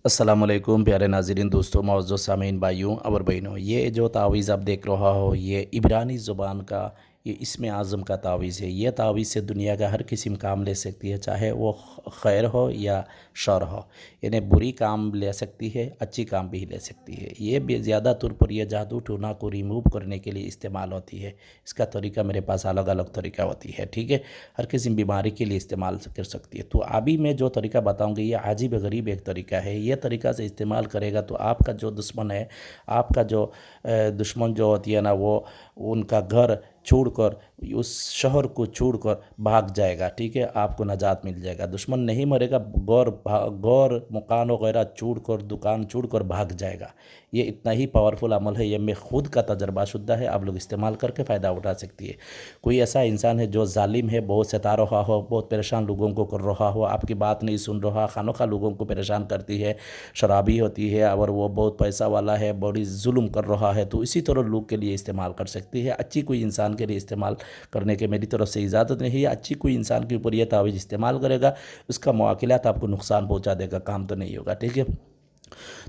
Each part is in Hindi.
अस्सलामुअलैकुम प्यारे नाज़रीन दोस्तों मौजूद सामीन भाइयों और बहनों, ये जो तावीज़ आप देख रहा हो ये इब्रानी ज़ुबान का ये इसमें आज़म का तावीज़ है। ये तावीज़ से दुनिया का हर किस्म काम ले सकती है, चाहे वो खैर हो या शर हो। यानी बुरी काम ले सकती है, अच्छी काम भी ले सकती है। ये भी ज़्यादा तौर पर यह जादू टोना को रिमूव करने के लिए इस्तेमाल होती है। इसका तरीका मेरे पास अलग अलग तरीका होती है, ठीक है। हर किस्म बीमारी के लिए इस्तेमाल कर सकती है। तो अभी मैं जो तरीका बताऊँगी ये अजीब गरीब एक तरीका है। ये तरीका से इस्तेमाल करेगा तो आपका जो दुश्मन है, आपका जो दुश्मन जो होती है ना, वो उनका घर छोड़कर उस शहर को छोड़कर भाग जाएगा, ठीक है। आपको नजात मिल जाएगा। दुश्मन नहीं मरेगा, गौर मकान वगैरह छोड़कर दुकान छोड़कर भाग जाएगा। ये इतना ही पावरफुल अमल है। ये मैं खुद का तजर्बा शुद्धा है। आप लोग इस्तेमाल करके फ़ायदा उठा सकती है। कोई ऐसा इंसान है जो जालिम है, बहुत सता रहा हो, बहुत परेशान लोगों को कर रहा हो, आपकी बात नहीं सुन रहा, खानोखा लोगों को परेशान करती है, शराबी होती है और वो बहुत पैसा वाला है, बड़ी जुल्म कर रहा है, तो इसी तरह लोग के लिए इस्तेमाल कर सकती है। अच्छी कोई इंसान के लिए इस्तेमाल करने के मेरी तरफ से इजाज़त नहीं है। अच्छी कोई इंसान के ऊपर यह तावीज़ इस्तेमाल करेगा, उसका मुआकिलात आपको नुकसान पहुँचा देगा, काम तो नहीं होगा, ठीक है।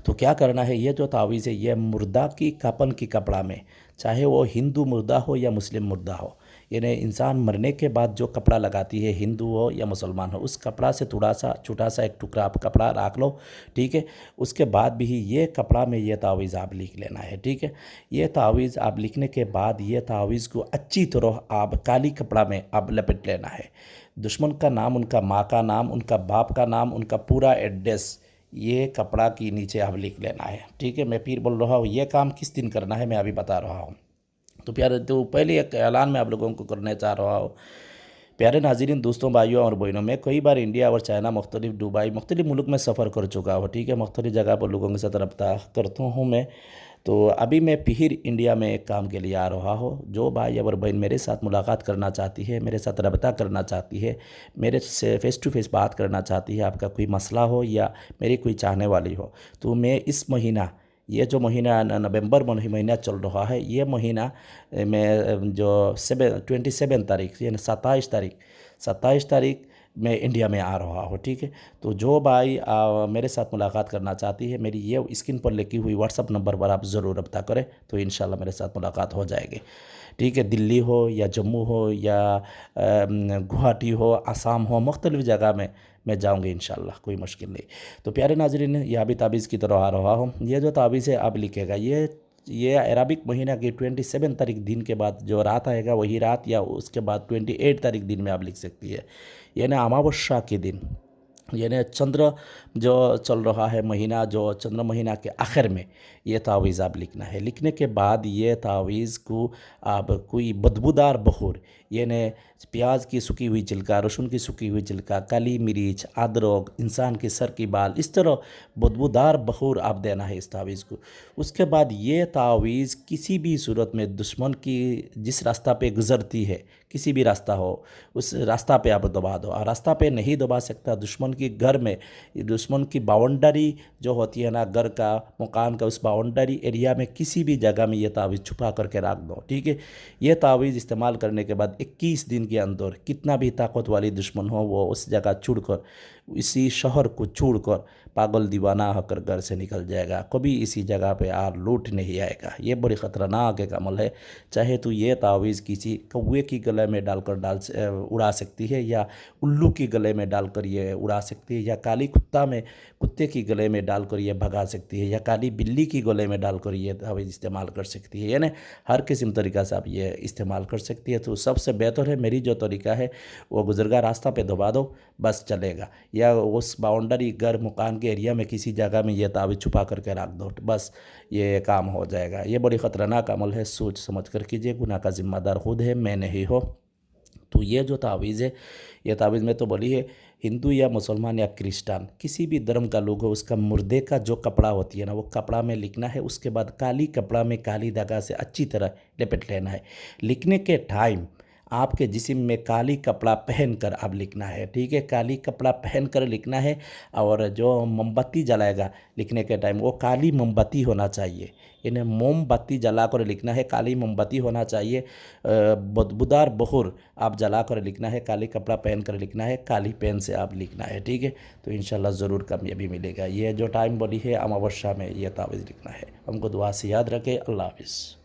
तो क्या करना है, ये जो तावीज़ है ये मुर्दा की कफन की कपड़ा में, चाहे वो हिंदू मुर्दा हो या मुस्लिम मुर्दा हो, यानी इंसान मरने के बाद जो कपड़ा लगाती है, हिंदू हो या मुसलमान हो, उस कपड़ा से थोड़ा सा छोटा सा एक टुकड़ा आप कपड़ा रख लो, ठीक है। उसके बाद भी ये कपड़ा में ये तावीज़ आप लिख लेना है, ठीक है। ये तावीज़ आप लिखने के बाद ये तावीज़ को अच्छी तरह आप काली कपड़ा में आप लपेट लेना है। दुश्मन का नाम, उनका माँ का नाम, उनका बाप का नाम, उनका पूरा एड्रेस ये कपड़ा के नीचे आप लिख लेना है, ठीक है। मैं फिर बोल रहा हूँ ये काम किस दिन करना है, मैं अभी बता रहा हूँ। तो प्यारे, तो पहले एक ऐलान मैं आप लोगों को करना चाह रहा हूँ। प्यारे नाज़रीन दोस्तों भाइयों और बहनों, मैं कई बार इंडिया और चाइना, मुख्तलिफ दुबई, मुख्तलिफ मुल्क में सफ़र कर चुका हूँ, ठीक है। मुख्तलिफ जगह पर लोगों के साथ रब्ता करता हूँ मैं। तो अभी मैं फिर इंडिया में एक काम के लिए आ रहा हूँ। जो भाई और बहन मेरे साथ मुलाकात करना चाहती है, मेरे साथ रब्ता करना चाहती है, मेरे से फ़ेस टू फेस बात करना चाहती है, आपका कोई मसला हो या मेरी कोई चाहने वाली हो, तो मैं इस महीना, ये जो महीना नवंबर महीना चल रहा है, ये महीना में जो 27 तारीख यानी 27 तारीख मैं इंडिया में आ रहा हूँ, ठीक है। तो जो भाई मेरे साथ मुलाकात करना चाहती है, मेरी ये स्क्रीन पर लिखी हुई व्हाट्सअप नंबर पर आप ज़रूर रब्ता करें, तो इंशाल्लाह मेरे साथ मुलाकात हो जाएगी, ठीक है। दिल्ली हो या जम्मू हो या गुवाहाटी हो, आसाम हो, मुख्तलिफ़ जगह में मैं जाऊँगी इंशाल्लाह, कोई मुश्किल नहीं। तो प्यारे नाज़रीन, यह भी तावीज़ की तरह आ रहा हूँ। ये जो तावीज़ है आप लिखेगा, ये अरबिक महीना की 27 तारीख दिन के बाद जो रात आएगा वही रात, या उसके बाद 28 तारीख दिन में आप लिख सकती है, यानी अमावस्या के दिन, यानी चंद्र जो चल रहा है महीना, जो चंद्र महीना के आखिर में ये तावीज़ आप लिखना है। लिखने के बाद ये तावीज़ को आप कोई बदबूदार बखूर, यानी प्याज की सूखी हुई छिलका, लहसुन की सूखी हुई छिलका, काली मिर्च, अदरक, इंसान के सर की बाल, इस तरह बदबूदार बखूर आप देना है इस तावीज़ को। उसके बाद ये तावीज़ किसी भी सूरत में दुश्मन की जिस रास्ता पे गुज़रती है, किसी भी रास्ता हो, उस रास्ता पे आप दबा दो। और रास्ता पे नहीं दबा सकता, दुश्मन की घर में, दुश्मन की बाउंड्री जो होती है ना, घर का, मकान का, उस बाउंड्री एरिया में किसी भी जगह में ये तावीज़ छुपा करके रख दो, ठीक है। ये तावीज़ इस्तेमाल करने के बाद 21 दिन के अंदर कितना भी ताकत वाली दुश्मन हो, वो उस जगह छोड़कर, इसी शहर को छोड़कर पागल दीवाना होकर घर से निकल जाएगा। कभी इसी जगह पे आर लौट नहीं आएगा। ये बड़ी ख़तरनाक एक अमल है। चाहे तो ये तावीज़ किसी कौवे की गले में डालकर उड़ा सकती है, या उल्लू की गले में डालकर ये उड़ा सकती है, या काली कुत्ते की गले में डालकर ये भगा सकती है, या काली बिल्ली की गले में डालकर ये तावीज़ इस्तेमाल कर सकती है। यानी हर किस्म तरीक़ा से आप ये इस्तेमाल कर सकती है। तो सबसे बेहतर है, मेरी जो तरीका है वो गुज़रगा रास्ता पे दबा दो, बस चलेगा। या उस बाउंड्री, घर, मकान के एरिया में किसी जगह में ये तावीज़ छुपा करके रख दो, बस ये काम हो जाएगा। ये बड़ी ख़तरनाक अमल है, सोच समझ कर कीजिए। गुनाह का ज़िम्मेदार खुद है, मैं नहीं हो। तो ये जो तावीज़ है, ये तावीज़ में तो बोली है, हिंदू या मुसलमान या क्रिश्चियन किसी भी धर्म का लोग हो, उसका मुर्दे का जो कपड़ा होती है ना, वो कपड़ा में लिखना है। उसके बाद काली कपड़ा में काली धागा से अच्छी तरह लपेट लेना है। लिखने के टाइम आपके जिस्म में काली कपड़ा पहन कर अब लिखना है, ठीक है। काली कपड़ा पहन कर लिखना है और जो मोमबत्ती जलाएगा लिखने के टाइम वो काली मोमबत्ती होना चाहिए। इन्हें मोमबत्ती जला कर लिखना है, काली मोमबत्ती होना चाहिए। बुदार बहुर आप जला कर लिखना है, काली कपड़ा पहन कर लिखना है, काली पेन से आप लिखना है, ठीक है। तो इंशाल्लाह ज़रूर कामयाबी मिलेगा। ये जो टाइम बोली है अमावस्या में ये तावीज़ लिखना है। हमको दुआ से याद रखें। अल्लाह हाफ़िज़।